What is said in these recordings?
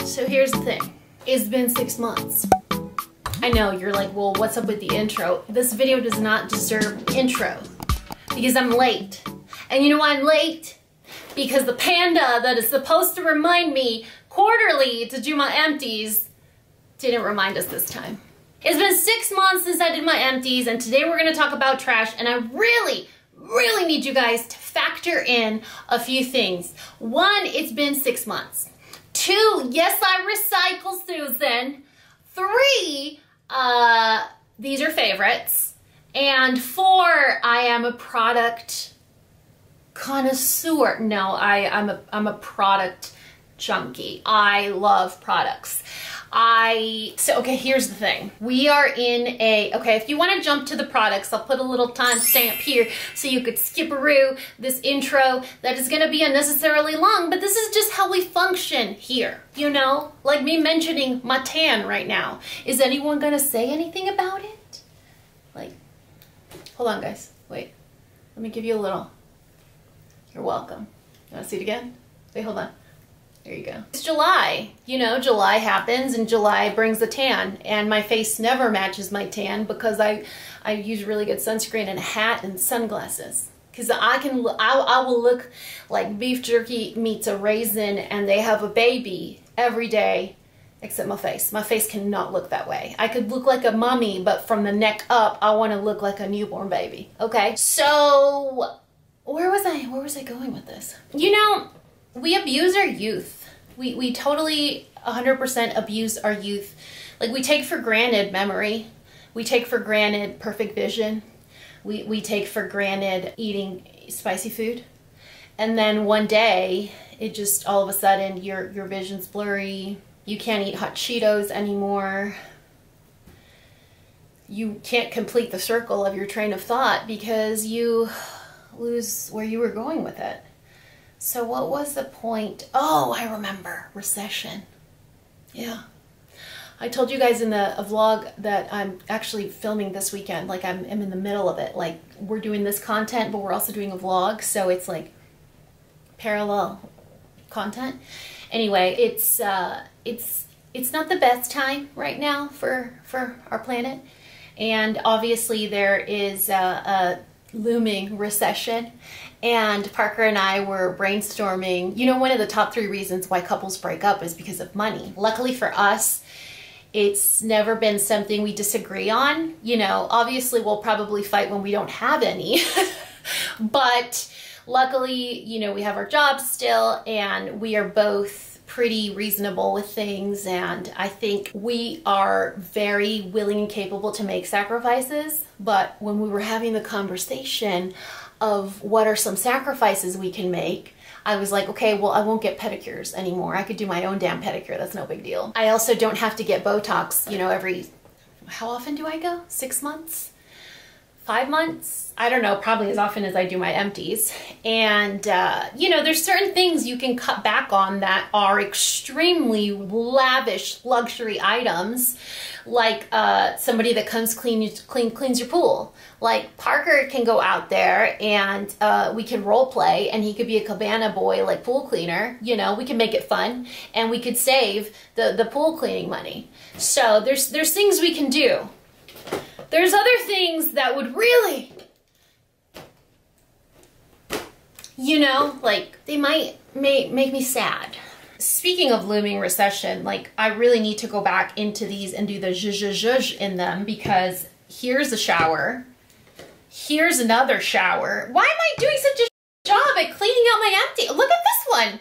So here's the thing. It's been 6 months. I know, you're like, well, what's up with the intro? This video does not deserve intro because I'm late. And you know why I'm late? Because the panda that is supposed to remind me quarterly to do my empties didn't remind us this time. It's been 6 months since I did my empties, and today we're gonna talk about trash, and I really need you guys to factor in a few things. One, it's been 6 months. Two, yes, I recycle, Susan. Three, these are favorites. And four, I am a product connoisseur. No, I'm a product junkie. I love products. Okay, here's the thing. We are in okay, if you want to jump to the products, I'll put a little timestamp here so you could skip-a-roo this intro that is going to be unnecessarily long, but this is just how we function here, you know? Like me mentioning my tan right now. Is anyone going to say anything about it? Like, hold on, guys. Wait. Let me give you a little. You're welcome. You want to see it again? Wait, hold on. There you go. It's July. You know, July happens and July brings a tan, and my face never matches my tan because I use really good sunscreen and a hat and sunglasses. Because I will look like beef jerky meets a raisin and they have a baby every day except my face. My face cannot look that way. I could look like a mummy, but from the neck up, I want to look like a newborn baby. Okay? So, where was I going with this? You know, we abuse our youth. We totally 100% abuse our youth. Like, we take for granted memory. We take for granted perfect vision. We take for granted eating spicy food. And then one day, it just all of a sudden, your vision's blurry. You can't eat hot Cheetos anymore. You can't complete the circle of your train of thought because you lose where you were going with it. So what was the point? Oh, I remember. Recession. Yeah. I told you guys in a vlog that I'm actually filming this weekend. Like, I'm in the middle of it. Like, we're doing this content, but we're also doing a vlog. So it's like parallel content. Anyway, it's not the best time right now for our planet. And obviously there is a looming recession. And Parker and I were brainstorming, you know, one of the top 3 reasons why couples break up is because of money. Luckily for us, it's never been something we disagree on. You know, obviously we'll probably fight when we don't have any, but luckily, you know, we have our jobs still and we are both pretty reasonable with things, and I think we are very willing and capable to make sacrifices. But when we were having the conversation of what are some sacrifices we can make, I was like, okay, well, I won't get pedicures anymore. I could do my own damn pedicure. That's no big deal. I also don't have to get Botox, you know, how often do I go? 6 months? 5 months? I don't know, probably as often as I do my empties. And, you know, there's certain things you can cut back on that are extremely lavish luxury items, like somebody that comes cleans your pool. Like, Parker can go out there and we can role play, and he could be a cabana boy, like pool cleaner. You know, we can make it fun, and we could save the pool cleaning money. So there's things we can do. There's other things that would really, you know, like, they might make me sad. Speaking of looming recession, like, I really need to go back into these and do the zhuzh in them, because here's a shower. Here's another shower. Why am I doing such a job at cleaning out my empty? Look at this one.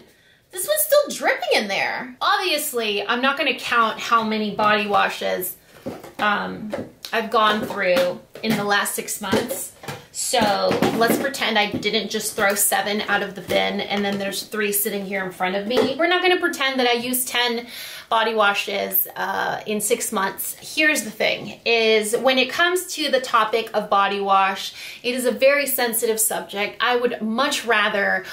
This one's still dripping in there. Obviously, I'm not going to count how many body washes I've gone through in the last 6 months. So let's pretend I didn't just throw 7 out of the bin and then there's 3 sitting here in front of me. We're not going to pretend that I used 10 body washes in 6 months. Here's the thing, is when it comes to the topic of body wash, it is a very sensitive subject. I would much rather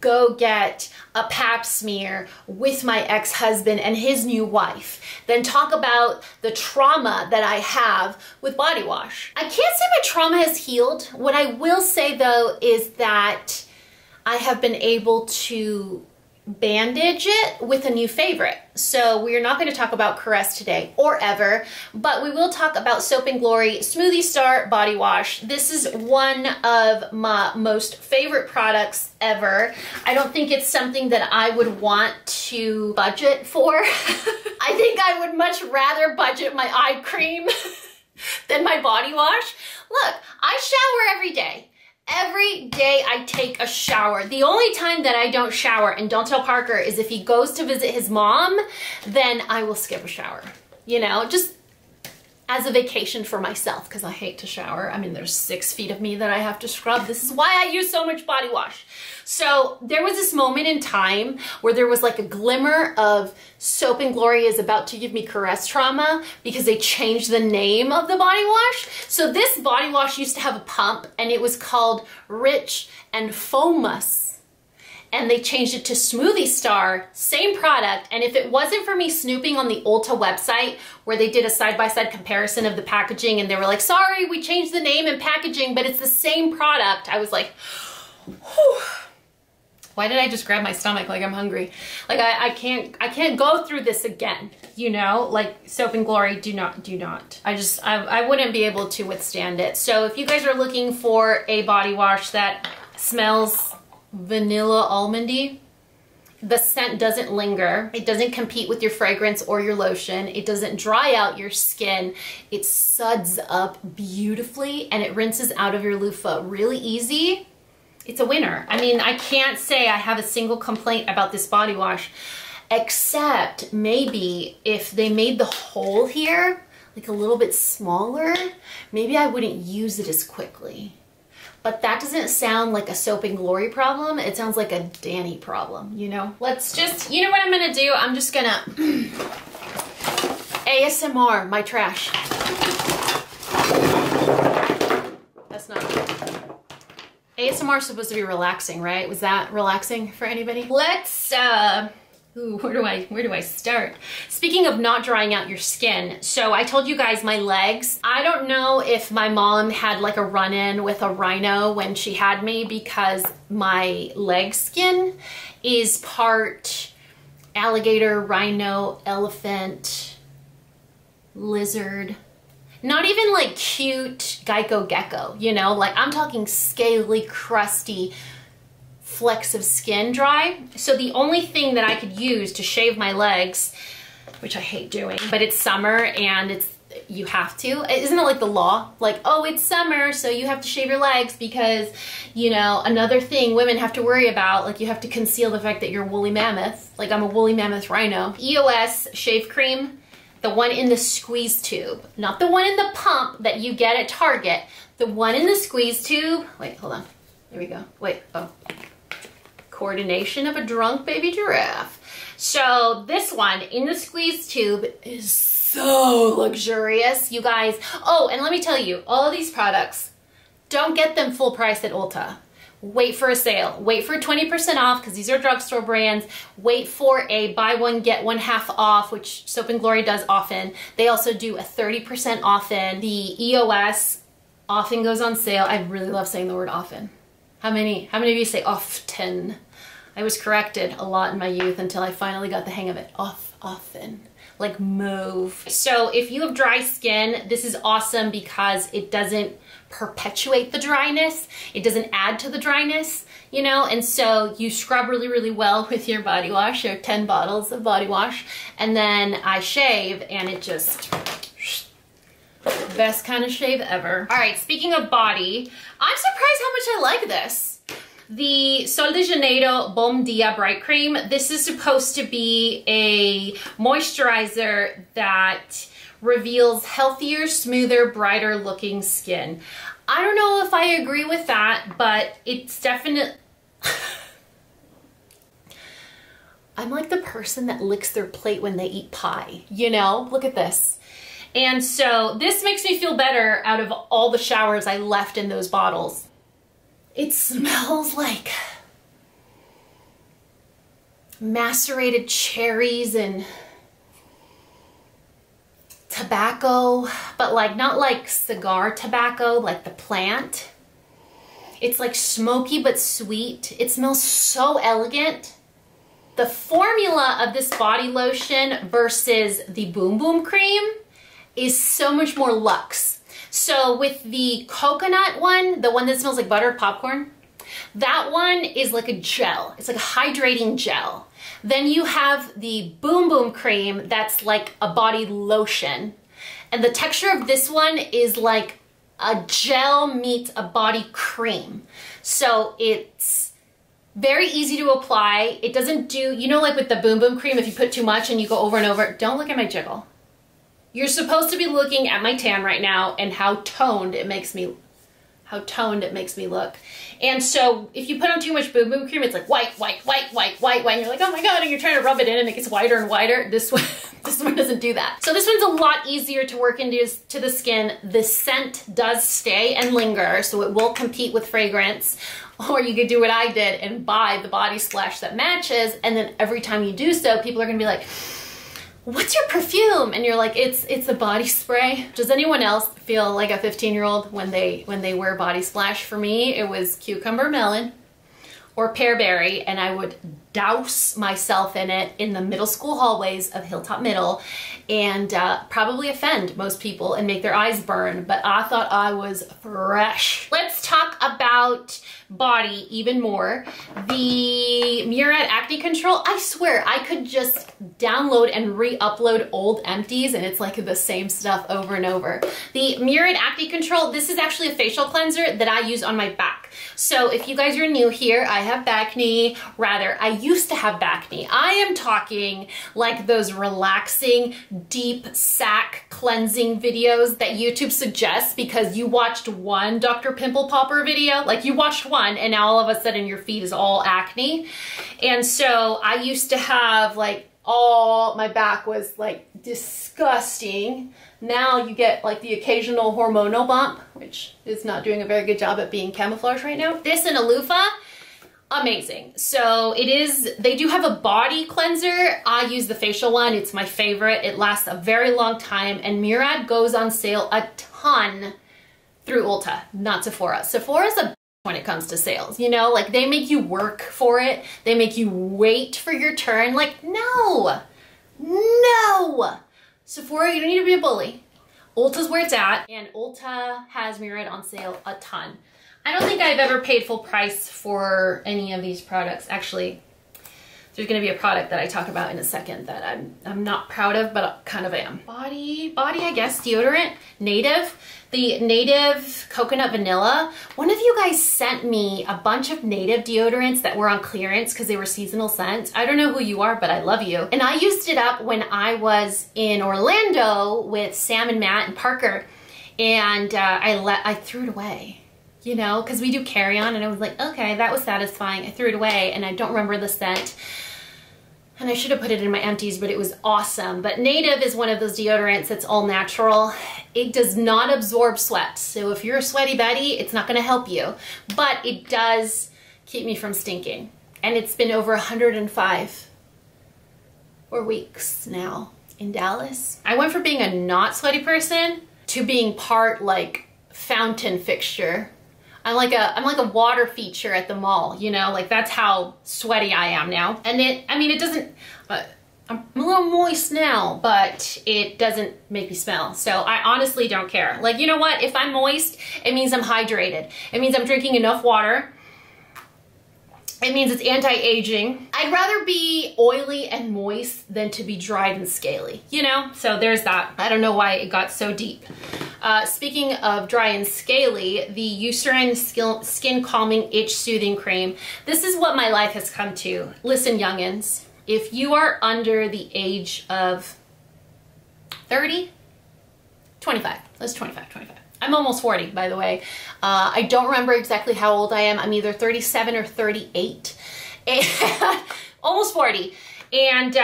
go get a pap smear with my ex-husband and his new wife than talk about the trauma that I have with body wash. I can't say my trauma has healed. What I will say though is that I have been able to bandage it with a new favorite. So we're not going to talk about Caress today or ever, but we will talk about Soap & Glory Smoothie Star Body Wash. This is one of my most favorite products ever. I don't think it's something that I would want to budget for. I think I would much rather budget my eye cream than my body wash. Look, I shower every day. Every day I take a shower. The only time that I don't shower, and don't tell Parker, is if he goes to visit his mom, then I will skip a shower. You know, just as a vacation for myself, because I hate to shower. I mean, there's 6 feet of me that I have to scrub. This is why I use so much body wash. So there was this moment in time where there was like a glimmer of Soap & Glory is about to give me caress trauma because they changed the name of the body wash. So this body wash used to have a pump and it was called Rich and Foamous. And they changed it to Smoothie Star, same product. And if it wasn't for me snooping on the Ulta website where they did a side-by-side comparison of the packaging and they were like, sorry, we changed the name and packaging, but it's the same product. I was like, whew. Why did I just grab my stomach like I'm hungry? Like I can't go through this again, you know? Like Soap & Glory, do not. I wouldn't be able to withstand it. So if you guys are looking for a body wash that smells vanilla almondy, the scent doesn't linger, it doesn't compete with your fragrance or your lotion, it doesn't dry out your skin, it suds up beautifully and it rinses out of your loofah really easy. It's a winner. I mean, I can't say I have a single complaint about this body wash, except maybe if they made the hole here like a little bit smaller, maybe I wouldn't use it as quickly. But that doesn't sound like a Soap & Glory problem. It sounds like a Dani problem, you know? Let's just, you know what I'm gonna do? I'm just gonna ASMR my trash. That's not good. ASMR is supposed to be relaxing, right? Was that relaxing for anybody? Let's, ooh, where do I start? Speaking of not drying out your skin, so I told you guys my legs. I don't know if my mom had like a run-in with a rhino when she had me because my leg skin is part alligator, rhino, elephant, lizard. Not even like cute Geico gecko, you know? Like I'm talking scaly, crusty flecks of skin dry. So the only thing that I could use to shave my legs, which I hate doing, but it's summer and you have to. Isn't it like the law? Like, oh, it's summer, so you have to shave your legs because, you know, another thing women have to worry about, like you have to conceal the fact that you're a woolly mammoth. Like I'm a woolly mammoth rhino. EOS shave cream. The one in the squeeze tube, not the one in the pump that you get at Target. The one in the squeeze tube. Wait, hold on. There we go. Wait, oh. Coordination of a drunk baby giraffe. So this one in the squeeze tube is so luxurious, you guys. Oh, and let me tell you, all of these products, don't get them full price at Ulta. Wait for a sale. Wait for 20% off because these are drugstore brands. Wait for a buy one, get one half off, which Soap & Glory does often. They also do a 30% often. The EOS often goes on sale. I really love saying the word often. How many of you say often? I was corrected a lot in my youth until I finally got the hang of it. Often. Like mauve. So if you have dry skin, this is awesome because it doesn't perpetuate the dryness. It doesn't add to the dryness, you know? And so you scrub really, really well with your body wash, your 10 bottles of body wash. And then I shave and it just, best kind of shave ever. All right, speaking of body, I'm surprised how much I like this. The Sol de Janeiro Bom Dia Bright Cream. This is supposed to be a moisturizer that reveals healthier, smoother, brighter looking skin. I don't know if I agree with that, but it's definitely... I'm like the person that licks their plate when they eat pie, you know? Look at this. And so this makes me feel better out of all the showers I left in those bottles. It smells like macerated cherries and tobacco, but like not like cigar tobacco, like the plant. It's like smoky but sweet. It smells so elegant. The formula of this body lotion versus the Boom Boom cream is so much more luxe. So with the coconut one, the one that smells like buttered popcorn, that one is like a gel. It's like a hydrating gel. Then you have the Boom Boom cream that's like a body lotion. And the texture of this one is like a gel meets a body cream. So it's very easy to apply. It doesn't do, you know, like with the Boom Boom cream, if you put too much and you go over and over, don't look at my jiggle. You're supposed to be looking at my tan right now and how toned it makes me look. And so if you put on too much Boom Boom cream, it's like white, white, white, white, white, white. And you're like, oh my God, and you're trying to rub it in and it gets whiter and whiter. This one doesn't do that. So this one's a lot easier to work into the skin. The scent does stay and linger, so it will compete with fragrance. Or you could do what I did and buy the body splash that matches, and then every time you do so, people are gonna be like, what's your perfume? And you're like, it's a body spray. Does anyone else feel like a 15-year-old when they wear body splash? For me, it was cucumber melon or pear berry, and I would douse myself in it in the middle school hallways of Hilltop Middle and probably offend most people and make their eyes burn, but I thought I was fresh. Let's talk about body even more. The Murad Acne Control, I swear I could just download and re-upload old empties and it's like the same stuff over and over. The Murad Acne Control, this is actually a facial cleanser that I use on my back. So if you guys are new here, I have back knee, rather I used to have back knee. I am talking like those relaxing, deep sack cleansing videos that YouTube suggests because you watched one Dr. Pimple Popper video, like you watched one and now all of a sudden your feet is all acne. And so I used to have like all, my back was like disgusting. Now you get like the occasional hormonal bump, which is not doing a very good job at being camouflage right now. This and a loofah, amazing. So it is, they do have a body cleanser. I use the facial one. It's my favorite. It lasts a very long time, and Murad goes on sale a ton through Ulta, not Sephora. Sephora's a when it comes to sales, you know, like they make you work for it. They make you wait for your turn. Like, no. Sephora, you don't need to be a bully. Ulta's where it's at, and Ulta has Murad on sale a ton. I don't think I've ever paid full price for any of these products. Actually, there's gonna be a product that I talk about in a second that I'm not proud of, but I kind of am. Body, I guess, deodorant, Native. The Native Coconut Vanilla. One of you guys sent me a bunch of Native deodorants that were on clearance because they were seasonal scents. I don't know who you are, but I love you. And I used it up when I was in Orlando with Sam and Matt and Parker, and I threw it away. You know, because we do carry-on, and I was like, okay, that was satisfying. I threw it away, and I don't remember the scent. And I should have put it in my empties, but it was awesome. But Native is one of those deodorants that's all natural. It does not absorb sweat. So if you're a sweaty Betty, it's not gonna help you. But it does keep me from stinking. And it's been over 105 weeks now in Dallas. I went from being a not sweaty person to being part like fountain fixture. I'm like a water feature at the mall, you know, like that's how sweaty I am now. And it doesn't, I'm a little moist now, but it doesn't make me smell. So I honestly don't care. Like, you know what? If I'm moist, it means I'm hydrated. It means I'm drinking enough water. It means it's anti-aging. I'd rather be oily and moist than to be dried and scaly, you know? So there's that. I don't know why it got so deep. Speaking of dry and scaly, the Eucerin Skin Calming Itch Soothing Cream. This is what my life has come to. Listen, youngins, if you are under the age of 30, 25, let's 25. I'm almost 40, by the way. I don't remember exactly how old I am. I'm either 37 or 38. Almost 40. And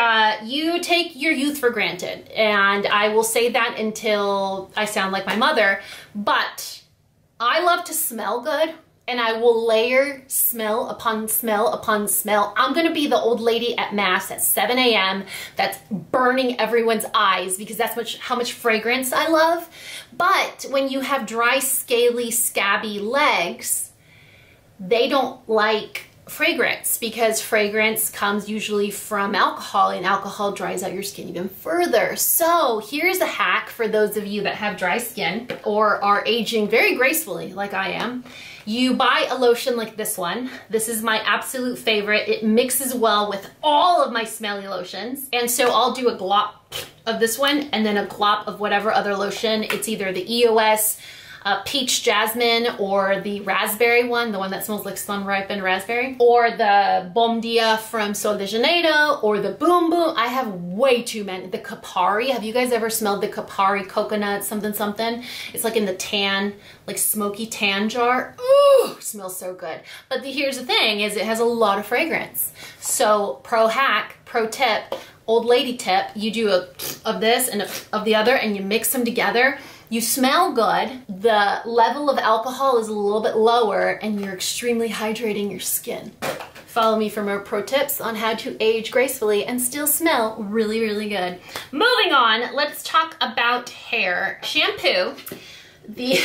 you take your youth for granted. And I will say that until I sound like my mother. But I love to smell good. And I will layer smell upon smell upon smell. I'm gonna be the old lady at mass at 7 a.m. that's burning everyone's eyes because that's how much fragrance I love. But when you have dry, scaly, scabby legs, they don't like fragrance, because fragrance comes usually from alcohol, and alcohol dries out your skin even further. So here's a hack for those of you that have dry skin or are aging very gracefully like I am. You buy a lotion like this one. This is my absolute favorite. It mixes well with all of my smelly lotions. And so I'll do a glop of this one and then a glop of whatever other lotion. It's either the EOS Peach Jasmine or the raspberry one, the one that smells like sun-ripened raspberry, or the Bom Dia from Sol de Janeiro, or the Boom Boom. I have way too many. The Kopari. Have you guys ever smelled the Kopari coconut something something? It's like in the tan, like smoky tan jar. Ooh, smells so good. But here's the thing, is it has a lot of fragrance. So pro hack, pro tip, old lady tip, you do a of this and of the other and you mix them together. You smell good, the level of alcohol is a little bit lower, and you're extremely hydrating your skin. Follow me for more pro tips on how to age gracefully and still smell really, really good. Moving on, let's talk about hair. Shampoo, the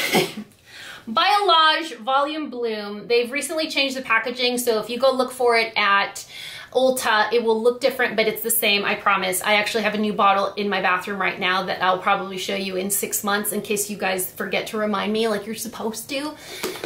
Violage Volume Bloom. They've recently changed the packaging, so if you go look for it at Ulta, it will look different, but it's the same, I promise. I actually have a new bottle in my bathroom right now that I'll probably show you in 6 months in case you guys forget to remind me like you're supposed to.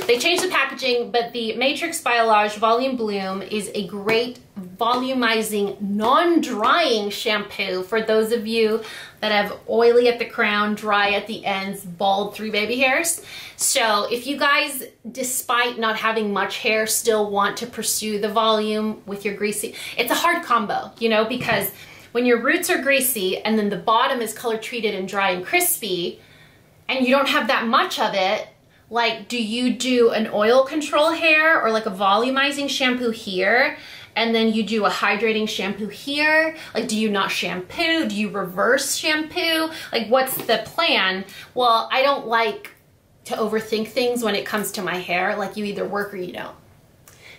They changed the packaging, but the Matrix Violage Volume Bloom is a great volumizing, non-drying shampoo for those of you that have oily at the crown, dry at the ends, bald 3 baby hairs. So if you guys, despite not having much hair, still want to pursue the volume with your greasy, it's a hard combo, you know, because when your roots are greasy and then the bottom is color treated and dry and crispy, and you don't have that much of it, like, do you do an oil control hair or like a volumizing shampoo here, and then you do a hydrating shampoo here? Like, do you not shampoo? Do you reverse shampoo? Like, what's the plan? Well, I don't like to overthink things when it comes to my hair. Like, you either work or you don't.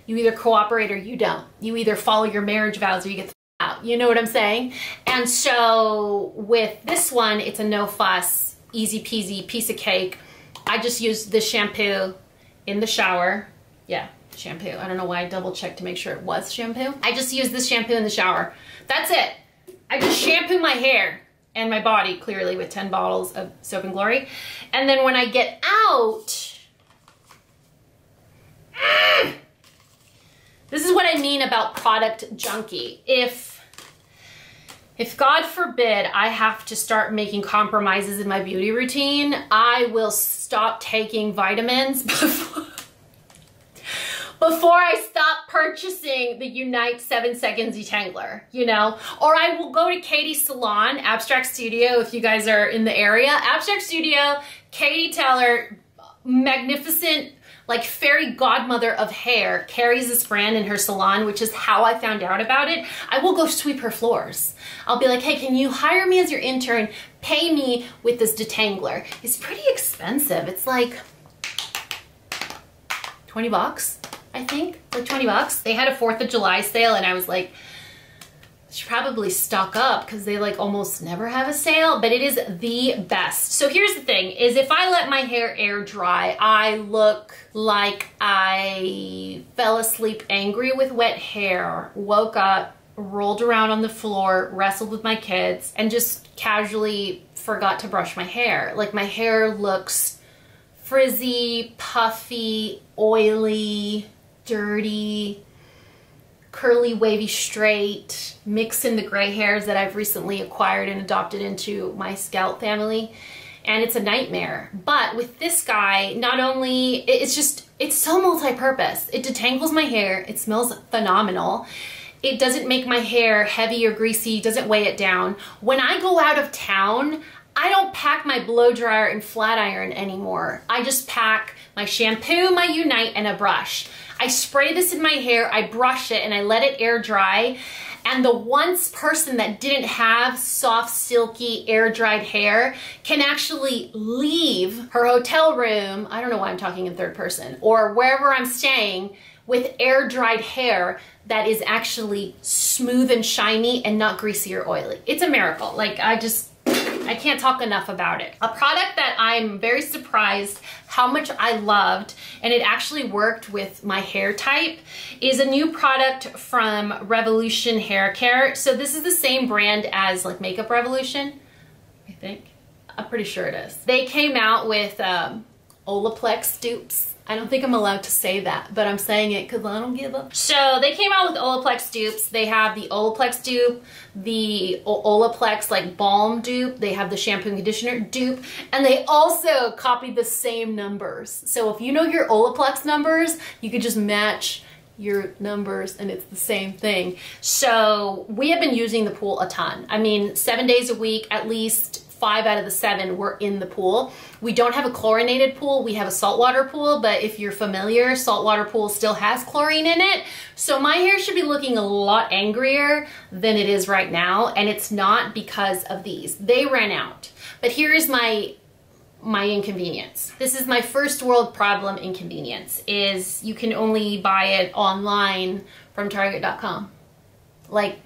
You either cooperate or you don't. You either follow your marriage vows or you get the out. You know what I'm saying? And so with this one, it's a no fuss, easy peasy piece of cake. I just use this shampoo in the shower. Yeah, shampoo. I don't know why I double checked to make sure it was shampoo. I just use this shampoo in the shower. That's it. I just shampoo my hair and my body, clearly, with 10 bottles of Soap and Glory. And then when I get out, this is what I mean about product junkie. If God forbid I have to start making compromises in my beauty routine, I will stop taking vitamins before I stop purchasing the Unite 7 Seconds Detangler, you know? Or I will go to Katie's salon, Abstract Studio, if you guys are in the area. Abstract Studio, Katie Teller, magnificent, like fairy godmother of hair, carries this brand in her salon, which is how I found out about it. I will go sweep her floors. I'll be like, hey, can you hire me as your intern? Pay me with this detangler. It's pretty expensive. It's like 20 bucks, I think, like 20 bucks. They had a 4th of July sale and I was like, I should probably stock up because they like almost never have a sale, but it is the best. So here's the thing, is if I let my hair air dry, I look like I fell asleep angry with wet hair, woke up, rolled around on the floor, wrestled with my kids, and just casually forgot to brush my hair. Like, my hair looks frizzy, puffy, oily, dirty, curly, wavy, straight, mixed in the gray hairs that I've recently acquired and adopted into my scalp family. And it's a nightmare. But with this guy, not only, it's so multi-purpose. It detangles my hair. It smells phenomenal. It doesn't make my hair heavy or greasy, doesn't weigh it down. When I go out of town, I don't pack my blow dryer and flat iron anymore. I just pack my shampoo, my Unite, and a brush. I spray this in my hair, I brush it, and I let it air dry. And the once person that didn't have soft, silky, air-dried hair can actually leave her hotel room, I don't know why I'm talking in third person, or wherever I'm staying, with air-dried hair that is actually smooth and shiny and not greasy or oily. It's a miracle. Like, I just, I can't talk enough about it. A product that I'm very surprised how much I loved, and it actually worked with my hair type, is a new product from Revolution Haircare. So this is the same brand as like Makeup Revolution, I think. I'm pretty sure it is. They came out with Olaplex dupes. I don't think I'm allowed to say that, but I'm saying it because I don't give up. So they came out with Olaplex dupes. They have the Olaplex dupe, the Olaplex like balm dupe. They have the shampoo and conditioner dupe, and they also copied the same numbers. So if you know your Olaplex numbers, you could just match your numbers and it's the same thing. So we have been using the pool a ton. I mean, 7 days a week, at least 5 out of the 7 were in the pool. We don't have a chlorinated pool, we have a saltwater pool, but if you're familiar, saltwater pool still has chlorine in it. So my hair should be looking a lot angrier than it is right now, and it's not because of these. They ran out. But here is my inconvenience. This is my first world problem inconvenience, is you can only buy it online from Target.com. Like,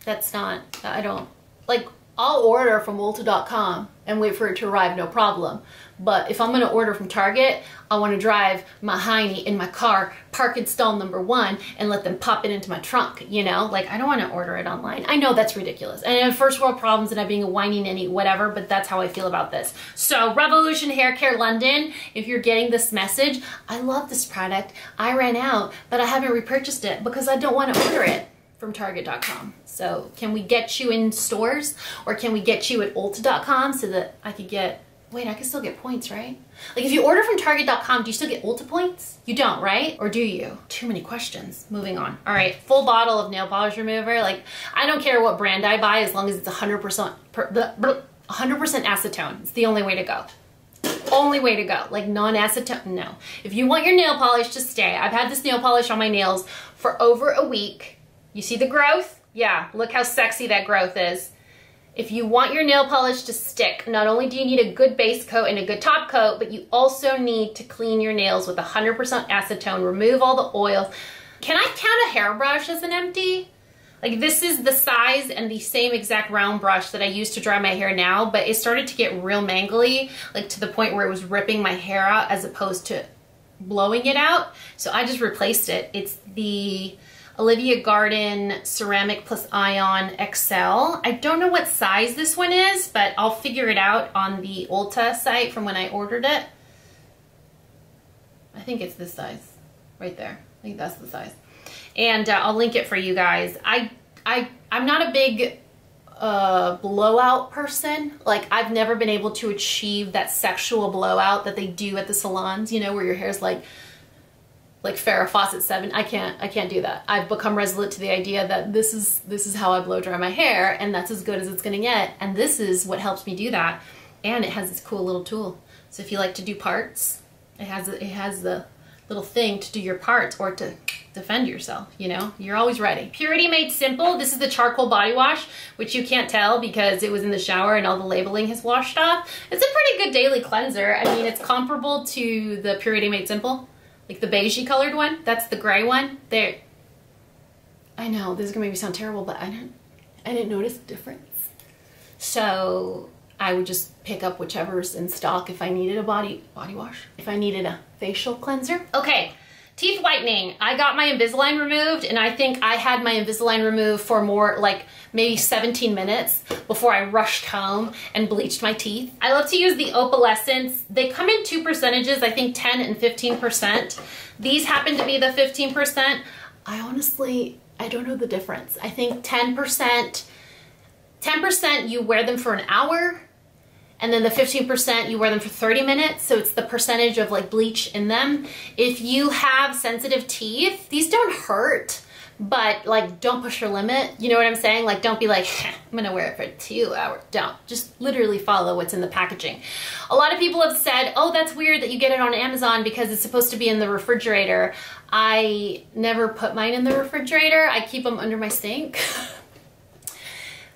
that's not, I don't, like, I'll order from Ulta.com and wait for it to arrive, no problem. But if I'm gonna order from Target, I wanna drive my hiney in my car, park in stall number 1, and let them pop it into my trunk, you know? Like, I don't wanna order it online. I know that's ridiculous. And I have first world problems and I'm being a whiny ninny, whatever, but that's how I feel about this. So Revolution Haircare London, if you're getting this message, I love this product. I ran out, but I haven't repurchased it because I don't wanna order it from Target.com. So can we get you in stores, or can we get you at Ulta.com so that I could get, wait, I can still get points, right? Like if you order from Target.com, do you still get Ulta points? You don't, right? Or do you? Too many questions. Moving on. All right, full bottle of nail polish remover. Like, I don't care what brand I buy as long as it's 100% acetone. It's the only way to go. Only way to go. Like non-acetone, no. If you want your nail polish to stay, I've had this nail polish on my nails for over a week. You see the growth? Yeah, look how sexy that growth is. If you want your nail polish to stick, not only do you need a good base coat and a good top coat, but you also need to clean your nails with 100% acetone, remove all the oils. Can I count a hairbrush as an empty? Like, this is the size and the same exact round brush that I use to dry my hair now, but it started to get real mangly, like to the point where it was ripping my hair out as opposed to blowing it out. So I just replaced it. It's the Olivia Garden Ceramic Plus Ion XL. I don't know what size this one is, but I'll figure it out on the Ulta site from when I ordered it. I think it's this size right there. I think that's the size. And I'll link it for you guys. I'm not a big blowout person. Like, I've never been able to achieve that sexual blowout that they do at the salons, you know, where your hair's like Farrah Fawcett 7. I can't do that. I've become resolute to the idea that this is how I blow dry my hair, and that's as good as it's gonna get. And this is what helps me do that. And it has this cool little tool. So if you like to do parts, it has the little thing to do your parts or to defend yourself, you know? You're always ready. Purity Made Simple. This is the charcoal body wash, which you can't tell because it was in the shower and all the labeling has washed off. It's a pretty good daily cleanser. I mean, it's comparable to the Purity Made Simple. Like the beigey colored one, that's the gray one. There, I know this is gonna make me sound terrible, but I didn't notice the difference. So I would just pick up whichever's in stock if I needed a body wash, if I needed a facial cleanser. Okay, teeth whitening. I got my Invisalign removed, and I think I had my Invisalign removed for more like maybe 17 minutes before I rushed home and bleached my teeth. I love to use the Opalescence. They come in 2 percentages, I think 10 and 15%. These happen to be the 15%. I honestly don't know the difference. I think 10% you wear them for an hour, and then the 15% you wear them for 30 minutes, so it's the percentage of like bleach in them. If you have sensitive teeth, these don't hurt, but like don't push your limit, you know what I'm saying? Like don't be like, I'm gonna wear it for 2 hours. Don't. Just literally follow what's in the packaging. A lot of people have said, oh, that's weird that you get it on Amazon because it's supposed to be in the refrigerator. I never put mine in the refrigerator. I keep them under my sink.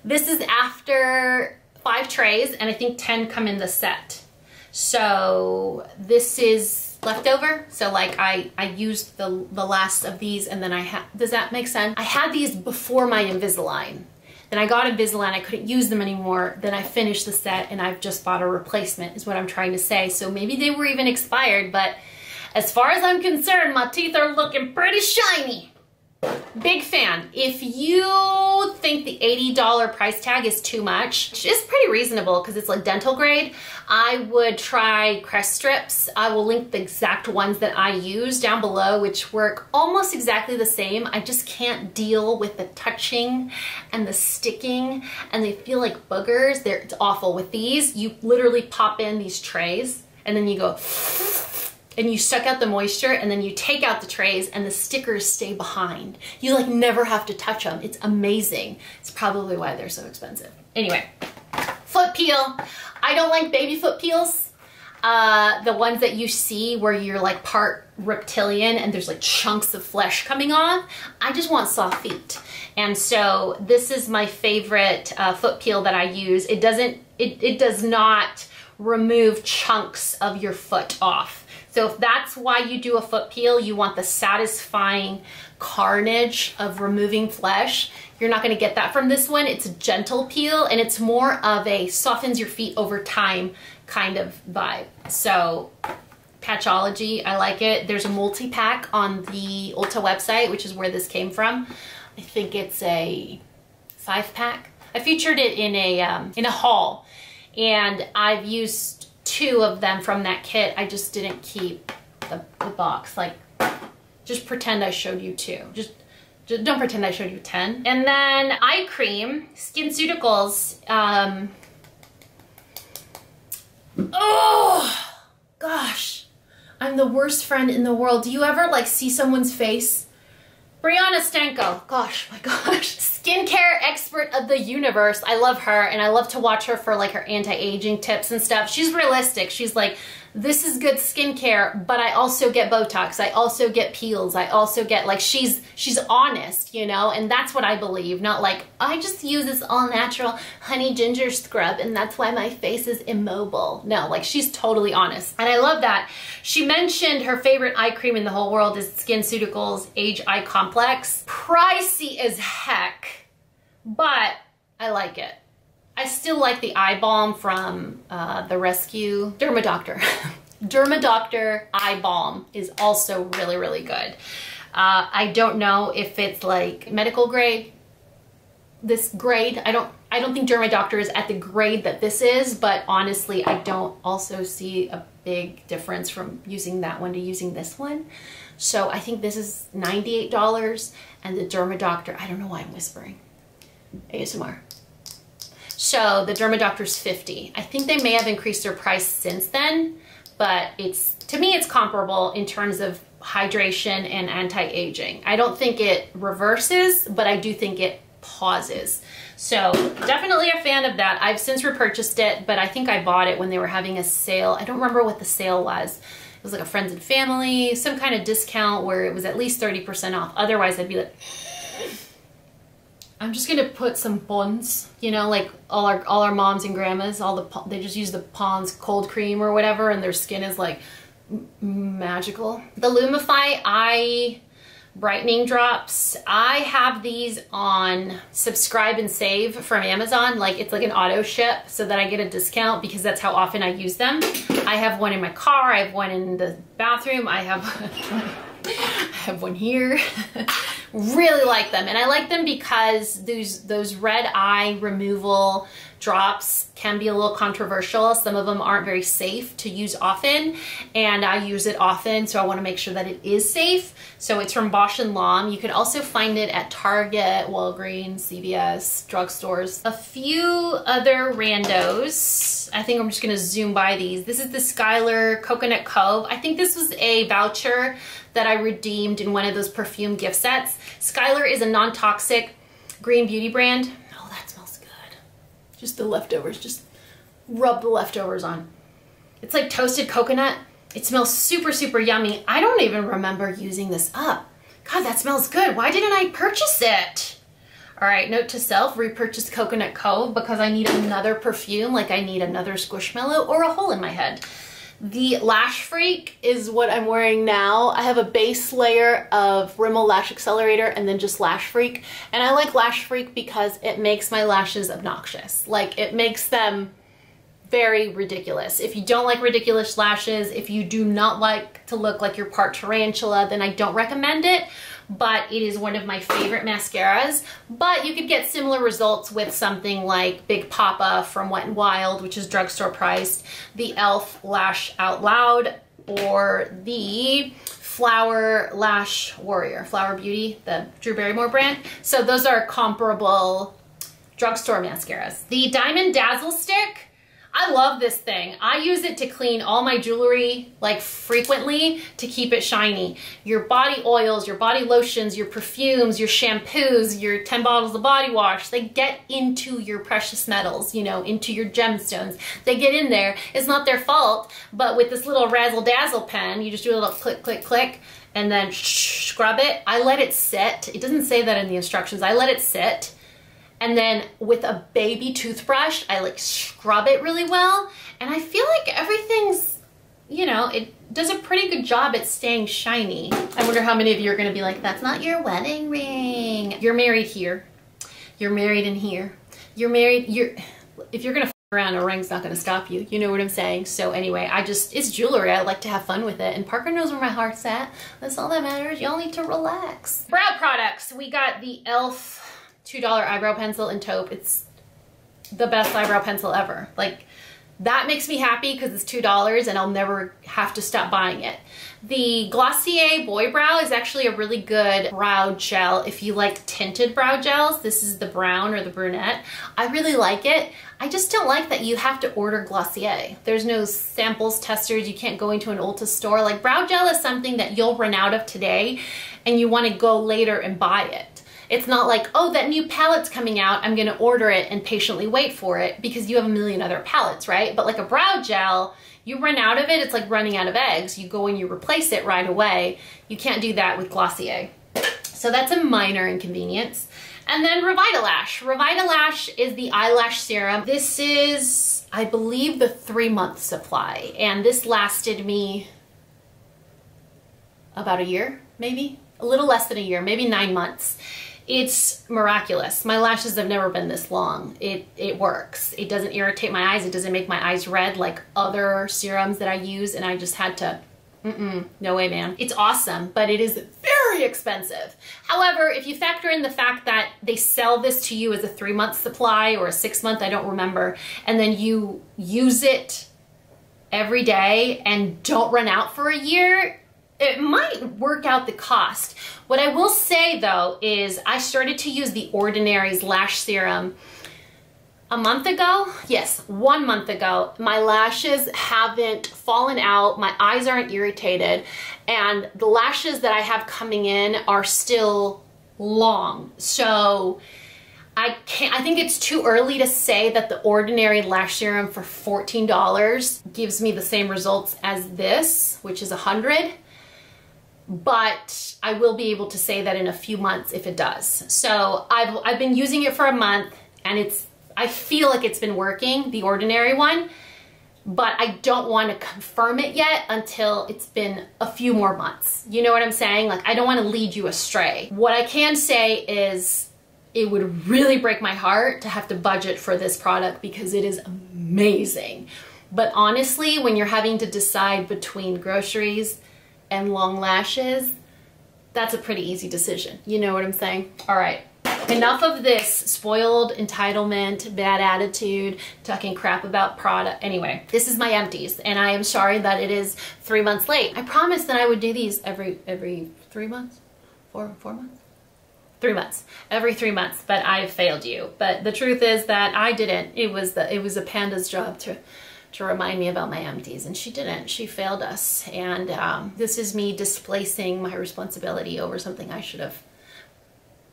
This is after 5 trays, and I think 10 come in the set. So this is leftover. So like I used the last of these, and then does that make sense? I had these before my Invisalign. then I got Invisalign, I couldn't use them anymore, then I finished the set and I've just bought a replacement is what I'm trying to say. So maybe they were even expired, but as far as I'm concerned, my teeth are looking pretty shiny. Big fan. If you think the $80 price tag is too much, which is pretty reasonable because it's like dental grade, I would try Crest Strips. I will link the exact ones that I use down below, which work almost exactly the same. I just can't deal with the touching and the sticking, and they feel like boogers. It's awful. With these, you literally pop in these trays and then you go and you suck out the moisture, and then you take out the trays and the stickers stay behind. You like never have to touch them. It's amazing. It's probably why they're so expensive. Anyway, foot peel. I don't like baby foot peels. The ones that you see where you're like part reptilian and there's like chunks of flesh coming off. I just want soft feet. And so this is my favorite foot peel that I use. It does not remove chunks of your foot off. So if that's why you do a foot peel, you want the satisfying carnage of removing flesh. You're not gonna get that from this one. It's a gentle peel, and it's more of a softens your feet over time kind of vibe. So Patchology, I like it. There's a multi-pack on the Ulta website, which is where this came from. I think it's a 5-pack. I featured it in a haul, and I've used 2 of them from that kit. I just didn't keep the box. Like, just pretend I showed you 2. Just don't pretend I showed you 10. And then eye cream, SkinCeuticals. Oh gosh, I'm the worst friend in the world. Do you ever like see someone's face? Brianna Stanko, gosh, my gosh. Skincare expert of the universe. I love her, and I love to watch her for like her anti-aging tips and stuff. She's realistic. She's like, this is good skincare, but I also get Botox. I also get peels. I also get, like, she's honest, you know, and that's what I believe. Not like, I just use this all natural honey ginger scrub and that's why my face is immobile. No, like, she's totally honest. And I love that. She mentioned her favorite eye cream in the whole world is SkinCeuticals Age Eye Complex. Pricey as heck, but I like it. I still like the eye balm from the Rescue Dermadoctor. Dermadoctor eye balm is also really, really good. I don't know if it's like medical grade, this grade. I don't think Dermadoctor is at the grade that this is, but honestly, I don't also see a big difference from using that one to using this one. So I think this is $98, and the Dermadoctor, I don't know why I'm whispering. ASMR. So the Dermadoctor's $50. I think they may have increased their price since then, but to me it's comparable in terms of hydration and anti-aging. I don't think it reverses, but I do think it pauses. So definitely a fan of that. I've since repurchased it, but I think I bought it when they were having a sale. I don't remember what the sale was. It was like a friends and family, some kind of discount where it was at least 30% off. Otherwise I'd be like, I'm just gonna put some Pond's, you know, like all our moms and grandmas, they just use the Pond's cold cream or whatever, and their skin is like magical. The Lumify eye brightening drops, I have these on subscribe and save from Amazon. Like, it's like an auto ship so that I get a discount because that's how often I use them. I have one in my car, I have one in the bathroom, I have one here. Really like them, and I like them because those red eye removal drops can be a little controversial. Some of them aren't very safe to use often, and I use it often, so I want to make sure that it is safe. So it's from Bausch & Lomb. You can also find it at Target, Walgreens, CVS, drugstores. A few other randos. I think I'm just gonna zoom by these. This is the Skylar Coconut Cove. I think this was a voucher that I redeemed in one of those perfume gift sets. Skylar is a non-toxic green beauty brand. Oh, that smells good. Just the leftovers, just rub the leftovers on. It's like toasted coconut. It smells super, super yummy. I don't even remember using this up. God, that smells good. Why didn't I purchase it? All right, note to self, repurchase Coconut Cove because I need another perfume, like I need another Squishmallow or a hole in my head. The Lash Freak is what I'm wearing now. I have a base layer of Rimmel Lash Accelerator and then just Lash Freak. And I like Lash Freak because it makes my lashes obnoxious. Like, it makes them very ridiculous. If you don't like ridiculous lashes, if you do not like to look like you're part tarantula, then I don't recommend it. But it is one of my favorite mascaras. But you could get similar results with something like Big Papa from Wet n Wild, which is drugstore priced, the e.l.f. Lash Out Loud, or the Flower Lash Warrior, Flower Beauty, the Drew Barrymore brand. So those are comparable drugstore mascaras. The Diamond Dazzle Stick, I love this thing. I use it to clean all my jewelry, like, frequently, to keep it shiny. Your body oils, your body lotions, your perfumes, your shampoos, your 10 bottles of body wash, they get into your precious metals, you know, into your gemstones. They get in there. It's not their fault, but with this little razzle dazzle pen, you just do a little click, click, click, and then scrub it. I let it sit. It doesn't say that in the instructions. I let it sit. And then with a baby toothbrush, I like scrub it really well. And I feel like everything's, you know, it does a pretty good job at staying shiny. I wonder how many of you are gonna be like, that's not your wedding ring. You're married here. You're married in here. You're married, if you're gonna f around, a ring's not gonna stop you. You know what I'm saying? So anyway, it's jewelry. I like to have fun with it. And Parker knows where my heart's at. That's all that matters. Y'all need to relax. Brow products. We got the e.l.f. $2 eyebrow pencil in taupe. It's the best eyebrow pencil ever. Like, that makes me happy because it's $2 and I'll never have to stop buying it. The Glossier Boy Brow is actually a really good brow gel if you like tinted brow gels. This is the brown or the brunette. I really like it. I just don't like that you have to order Glossier. There's no samples, testers. You can't go into an Ulta store. Like, brow gel is something that you'll run out of today and you want to go later and buy it. It's not like, oh, that new palette's coming out, I'm gonna order it and patiently wait for it, because you have a million other palettes, right? But like a brow gel, you run out of it, it's like running out of eggs. You go and you replace it right away. You can't do that with Glossier. So that's a minor inconvenience. And then Revitalash. Revitalash is the eyelash serum. This is, I believe, the 3-month supply. And this lasted me about a year, maybe? A little less than a year, maybe 9 months. It's miraculous. My lashes have never been this long. It works. It doesn't irritate my eyes. It doesn't make my eyes red like other serums that I use, and I just had to, no way, man. It's awesome, but it is very expensive. However, if you factor in the fact that they sell this to you as a 3-month supply or a 6-month, I don't remember, and then you use it every day and don't run out for a year, it might work out the cost. What I will say though is I started to use the Ordinary's lash serum a month ago. Yes, 1 month ago. My lashes haven't fallen out. My eyes aren't irritated. And the lashes that I have coming in are still long. So I think it's too early to say that the Ordinary lash serum for $14 gives me the same results as this, which is $100. But I will be able to say that in a few months if it does. So I've been using it for a month and I feel like it's been working, the Ordinary one, but I don't want to confirm it yet until it's been a few more months. You know what I'm saying? Like, I don't want to lead you astray. What I can say is it would really break my heart to have to budget for this product because it is amazing. But honestly, when you're having to decide between groceries and long lashes, that's a pretty easy decision. You know what I'm saying? All right, enough of this spoiled entitlement, bad attitude, talking crap about product. Anyway, this is my Empties, and I am sorry that it is 3 months late. I promised that I would do these every 3 months, 4 months? 3 months, every 3 months, but I failed you. But the truth is that I didn't. It was a panda's job to remind me about my Empties, and she didn't. She failed us, and this is me displacing my responsibility over something I should have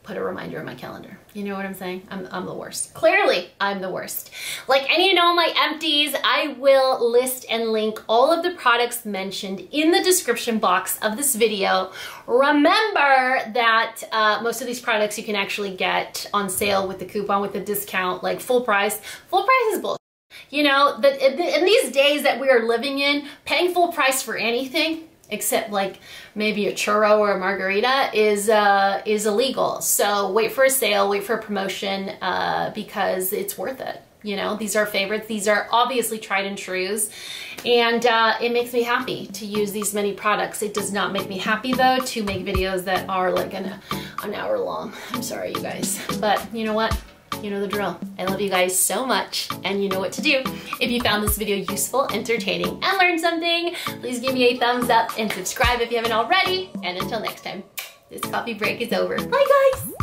put a reminder in my calendar. You know what I'm saying? I'm the worst. Clearly, I'm the worst. Like any and all my Empties, I will list and link all of the products mentioned in the description box of this video. Remember that most of these products you can actually get on sale with the coupon, with the discount, like full price. Full price is bullshit. You know, in these days that we are living in, paying full price for anything, except like maybe a churro or a margarita, is illegal. So wait for a sale, wait for a promotion, because it's worth it. You know, these are favorites. These are obviously tried and trues, and it makes me happy to use these many products. It does not make me happy though to make videos that are like an hour long. I'm sorry, you guys, but you know what? You know the drill. I love you guys so much, and you know what to do. If you found this video useful, entertaining, and learned something, please give me a thumbs up and subscribe if you haven't already. And until next time, this coffee break is over. Bye guys!